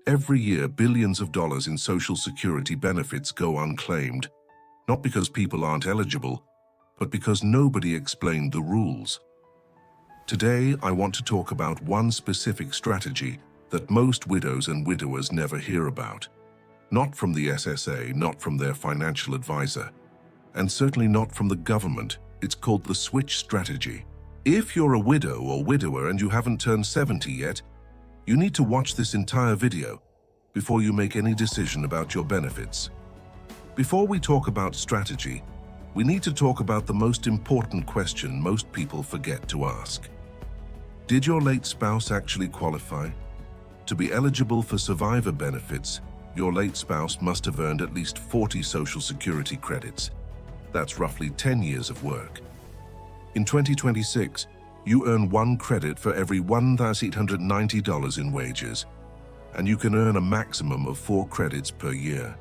Every year, billions of dollars in Social Security benefits go unclaimed, not because people aren't eligible, but because nobody explained the rules. Today, I want to talk about one specific strategy that most widows and widowers never hear about. Not from the SSA, not from their financial advisor, and certainly not from the government. It's called the switch strategy. If you're a widow or widower and you haven't turned 70 yet, you need to watch this entire video before you make any decision about your benefits. Before we talk about strategy, we need to talk about the most important question most people forget to ask. Did your late spouse actually qualify? To be eligible for survivor benefits, your late spouse must have earned at least 40 Social Security credits. That's roughly 10 years of work. In 2026, you earn 1 credit for every $1,890 in wages, and you can earn a maximum of 4 credits per year.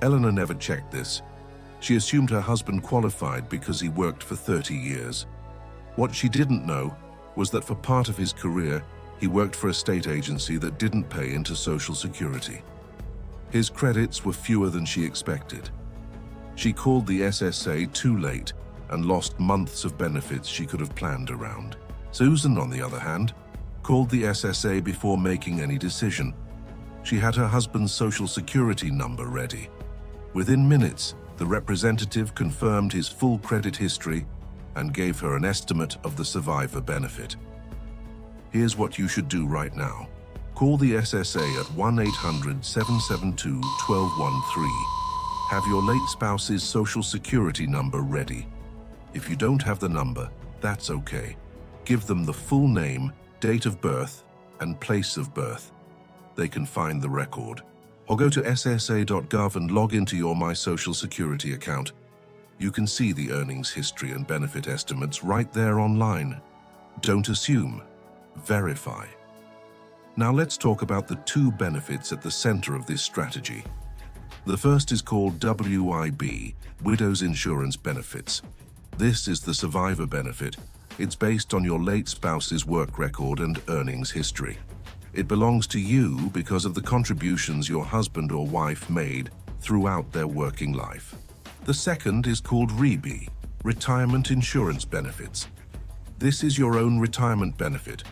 Eleanor never checked this. She assumed her husband qualified because he worked for 30 years. What she didn't know was that for part of his career, he worked for a state agency that didn't pay into Social Security. His credits were fewer than she expected. She called the SSA too late and lost months of benefits she could have planned around. Susan, on the other hand, called the SSA before making any decision. She had her husband's Social Security number ready. Within minutes, the representative confirmed his full credit history and gave her an estimate of the survivor benefit. Here's what you should do right now. Call the SSA at 1-800-772-1213. Have your late spouse's Social Security number ready. If you don't have the number, that's okay. Give them the full name, date of birth, and place of birth. They can find the record. Or go to ssa.gov and log into your My Social Security account. You can see the earnings history and benefit estimates right there online. Don't assume, verify. Now let's talk about the 2 benefits at the center of this strategy. The first is called WIB, Widow's Insurance Benefits. This is the survivor benefit. It's based on your late spouse's work record and earnings history. It belongs to you because of the contributions your husband or wife made throughout their working life. The second is called RIB, Retirement Insurance Benefits. This is your own retirement benefit.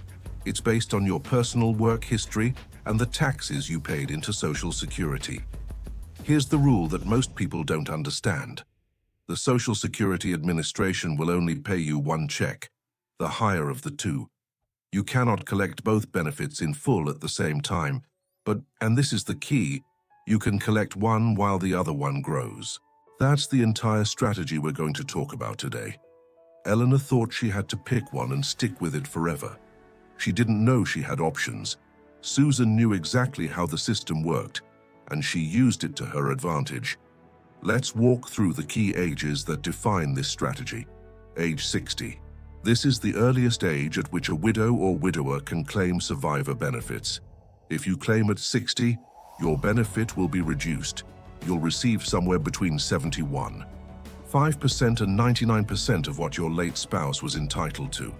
It's based on your personal work history and the taxes you paid into Social Security. Here's the rule that most people don't understand. The Social Security Administration will only pay you 1 check, the higher of the 2. You cannot collect both benefits in full at the same time, but, and this is the key, you can collect one while the other one grows. That's the entire strategy we're going to talk about today. Eleanor thought she had to pick one and stick with it forever. She didn't know she had options. Susan knew exactly how the system worked, and she used it to her advantage. Let's walk through the key ages that define this strategy. Age 60. This is the earliest age at which a widow or widower can claim survivor benefits. If you claim at 60, your benefit will be reduced. You'll receive somewhere between 71, 5% and 99% of what your late spouse was entitled to.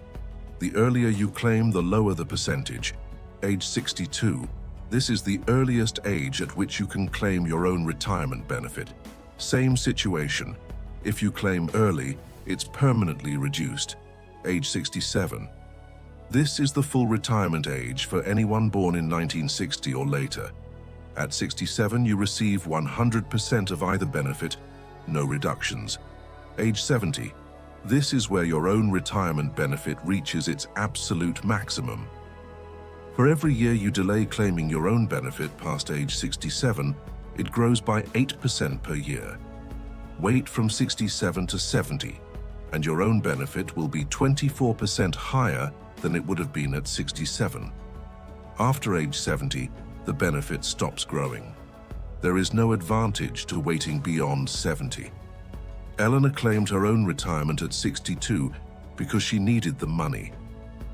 The earlier you claim, the lower the percentage. Age 62. This is the earliest age at which you can claim your own retirement benefit. Same situation. If you claim early, it's permanently reduced. Age 67. This is the full retirement age for anyone born in 1960 or later. At 67, you receive 100% of either benefit, no reductions. Age 70. This is where your own retirement benefit reaches its absolute maximum. For every year you delay claiming your own benefit past age 67, it grows by 8% per year. Wait from 67 to 70, and your own benefit will be 24% higher than it would have been at 67. After age 70, the benefit stops growing. There is no advantage to waiting beyond 70. Eleanor claimed her own retirement at 62 because she needed the money.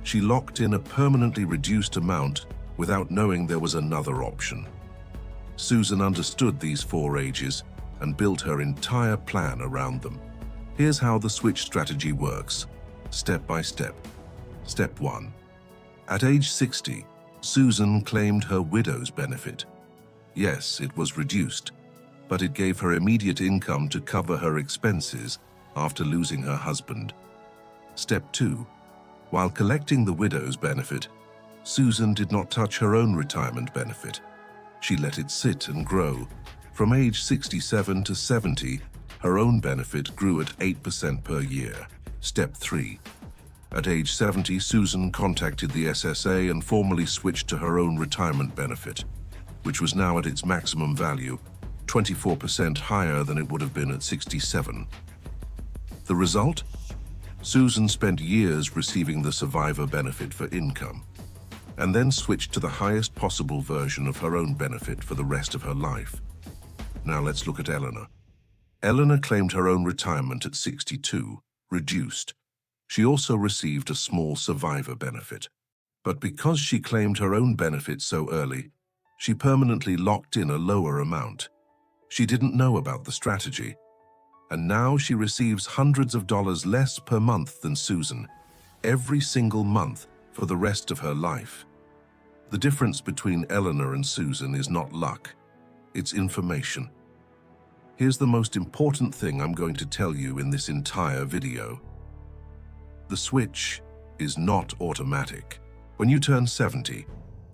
She locked in a permanently reduced amount without knowing there was another option. Susan understood these 4 ages and built her entire plan around them. Here's how the switch strategy works, step by step. Step 1. At age 60, Susan claimed her widow's benefit. Yes, it was reduced, but it gave her immediate income to cover her expenses after losing her husband. Step 2. While collecting the widow's benefit, Susan did not touch her own retirement benefit. She let it sit and grow. From age 67 to 70, her own benefit grew at 8% per year. Step 3. At age 70, Susan contacted the SSA and formally switched to her own retirement benefit, which was now at its maximum value, 24% higher than it would have been at 67. The result? Susan spent years receiving the survivor benefit for income, and then switched to the highest possible version of her own benefit for the rest of her life. Now let's look at Eleanor. Eleanor claimed her own retirement at 62, reduced. She also received a small survivor benefit. But because she claimed her own benefit so early, she permanently locked in a lower amount. She didn't know about the strategy, and now she receives hundreds of dollars less per month than Susan, every single month for the rest of her life. The difference between Eleanor and Susan is not luck, it's information. Here's the most important thing I'm going to tell you in this entire video. The switch is not automatic. When you turn 70,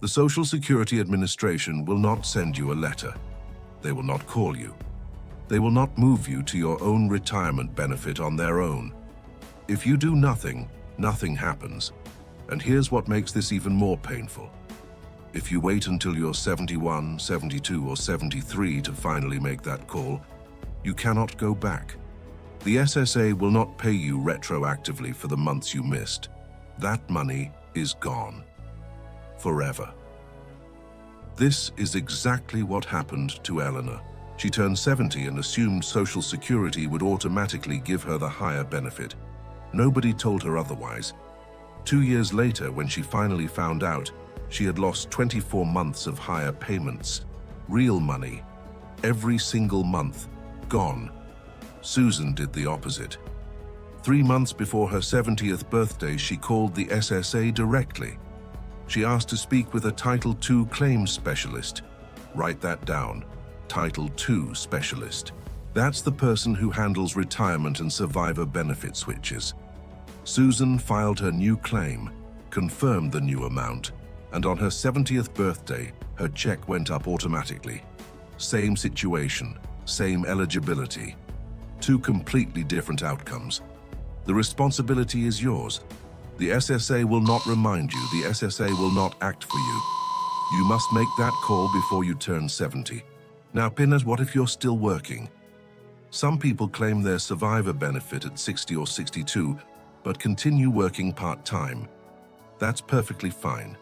the Social Security Administration will not send you a letter. They will not call you. They will not move you to your own retirement benefit on their own. If you do nothing, nothing happens. And here's what makes this even more painful. If you wait until you're 71, 72, or 73 to finally make that call, you cannot go back. The SSA will not pay you retroactively for the months you missed. That money is gone. Forever. This is exactly what happened to Eleanor. She turned 70 and assumed Social Security would automatically give her the higher benefit. Nobody told her otherwise. 2 years later, when she finally found out, she had lost 24 months of higher payments. Real money. Every single month. Gone. Susan did the opposite. 3 months before her 70th birthday, she called the SSA directly. She asked to speak with a Title II claims specialist. Write that down. Title II specialist. That's the person who handles retirement and survivor benefit switches. Susan filed her new claim, confirmed the new amount, and on her 70th birthday, her check went up automatically. Same situation, same eligibility. 2 completely different outcomes. The responsibility is yours. The SSA will not remind you. The SSA will not act for you. You must make that call before you turn 70. Now, Pinners, what if you're still working? Some people claim their survivor benefit at 60 or 62, but continue working part-time. That's perfectly fine.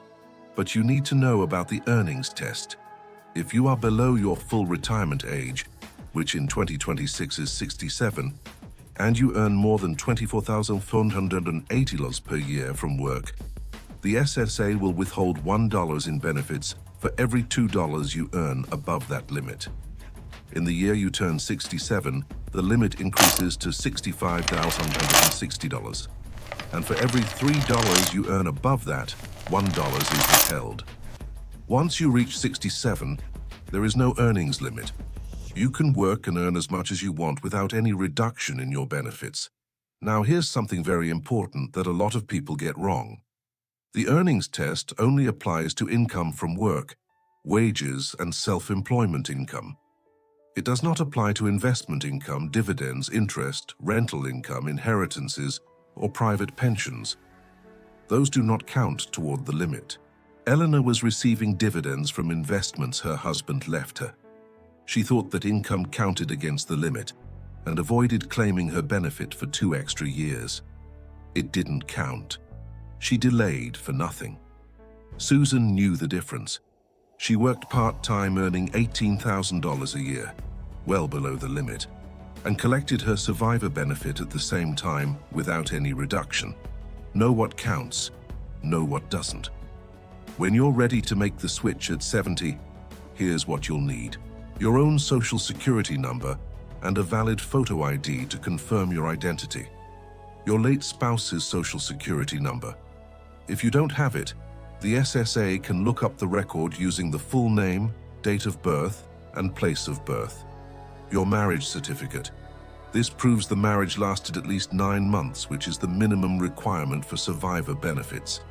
But you need to know about the earnings test. If you are below your full retirement age, which in 2026 is 67, and you earn more than $24,480 per year from work, the SSA will withhold $1 in benefits for every $2 you earn above that limit. In the year you turn 67, the limit increases to $65,160. And for every $3 you earn above that, $1 is withheld. Once you reach 67, there is no earnings limit. You can work and earn as much as you want without any reduction in your benefits. Now, here's something very important that a lot of people get wrong. The earnings test only applies to income from work, wages, and self-employment income. It does not apply to investment income, dividends, interest, rental income, inheritances, or private pensions. Those do not count toward the limit. Eleanor was receiving dividends from investments her husband left her. She thought that income counted against the limit and avoided claiming her benefit for 2 extra years. It didn't count. She delayed for nothing. Susan knew the difference. She worked part-time, earning $18,000 a year, well below the limit, and collected her survivor benefit at the same time without any reduction. Know what counts, know what doesn't. When you're ready to make the switch at 70, here's what you'll need: your own Social Security number and a valid photo ID to confirm your identity. Your late spouse's Social Security number. If you don't have it, The SSA can look up the record using the full name, date of birth, and place of birth. Your marriage certificate. This proves the marriage lasted at least 9 months, which is the minimum requirement for survivor benefits.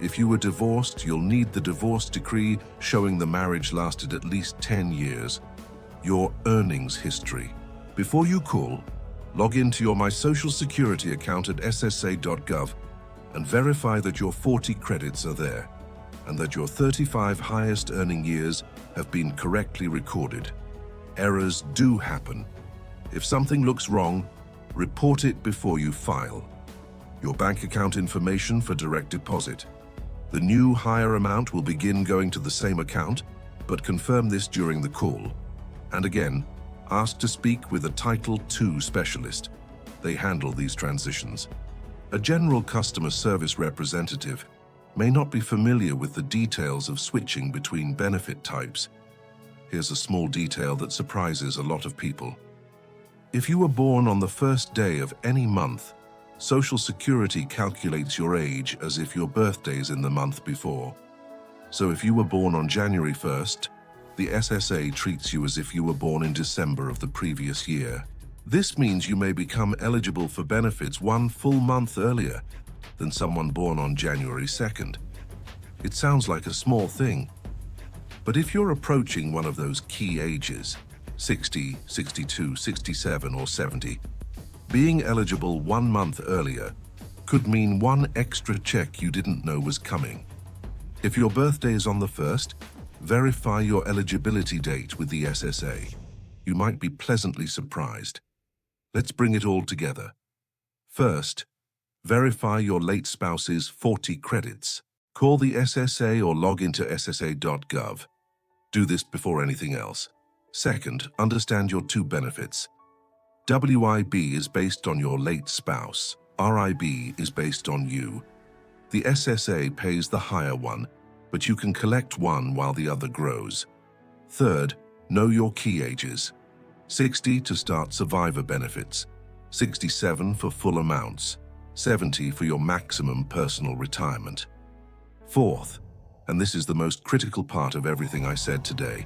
If you were divorced, you'll need the divorce decree showing the marriage lasted at least 10 years. Your earnings history. Before you call, log into your My Social Security account at ssa.gov and verify that your 40 credits are there and that your 35 highest earning years have been correctly recorded. Errors do happen. If something looks wrong, report it before you file. Your bank account information for direct deposit. The new higher amount will begin going to the same account, but confirm this during the call. And again, ask to speak with a Title II specialist. They handle these transitions. A general customer service representative may not be familiar with the details of switching between benefit types. Here's a small detail that surprises a lot of people. If you were born on the first day of any month, Social Security calculates your age as if your birthday is in the month before. So if you were born on January 1st, the SSA treats you as if you were born in December of the previous year. This means you may become eligible for benefits 1 full month earlier than someone born on January 2nd. It sounds like a small thing, but if you're approaching one of those key ages, 60, 62, 67, or 70, being eligible 1 month earlier could mean one extra check you didn't know was coming. If your birthday is on the 1st, verify your eligibility date with the SSA. You might be pleasantly surprised. Let's bring it all together. First, verify your late spouse's 40 credits. Call the SSA or log into ssa.gov. Do this before anything else. Second, understand your 2 benefits. WIB is based on your late spouse. RIB is based on you. The SSA pays the higher one, but you can collect one while the other grows. Third, know your key ages. 60 to start survivor benefits, 67 for full amounts, 70 for your maximum personal retirement. Fourth, and this is the most critical part of everything I said today,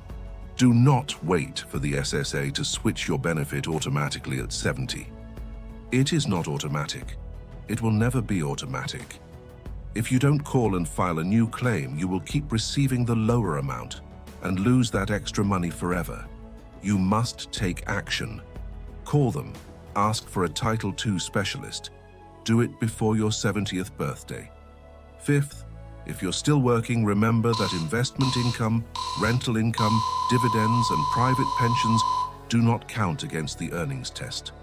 do not wait for the SSA to switch your benefit automatically at 70. It is not automatic. It will never be automatic. If you don't call and file a new claim, you will keep receiving the lower amount and lose that extra money forever. You must take action. Call them. Ask for a Title II specialist. Do it before your 70th birthday. Fifth, if you're still working, remember that investment income, rental income, dividends, and private pensions do not count against the earnings test.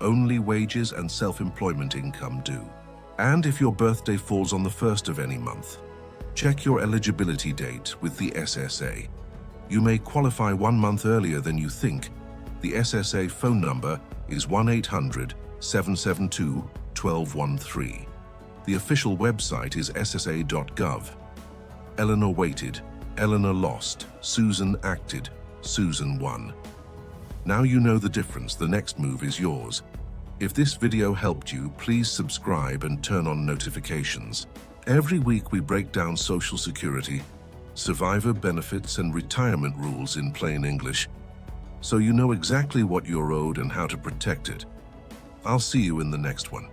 Only wages and self-employment income do. And if your birthday falls on the 1st of any month, check your eligibility date with the SSA. You may qualify 1 month earlier than you think. The SSA phone number is 1-800-772-1213. The official website is ssa.gov. Eleanor waited, Eleanor lost, Susan acted, Susan won. Now you know the difference. The next move is yours. If this video helped you, please subscribe and turn on notifications. Every week we break down Social Security, survivor benefits, and retirement rules in plain English, so you know exactly what you're owed and how to protect it. I'll see you in the next one.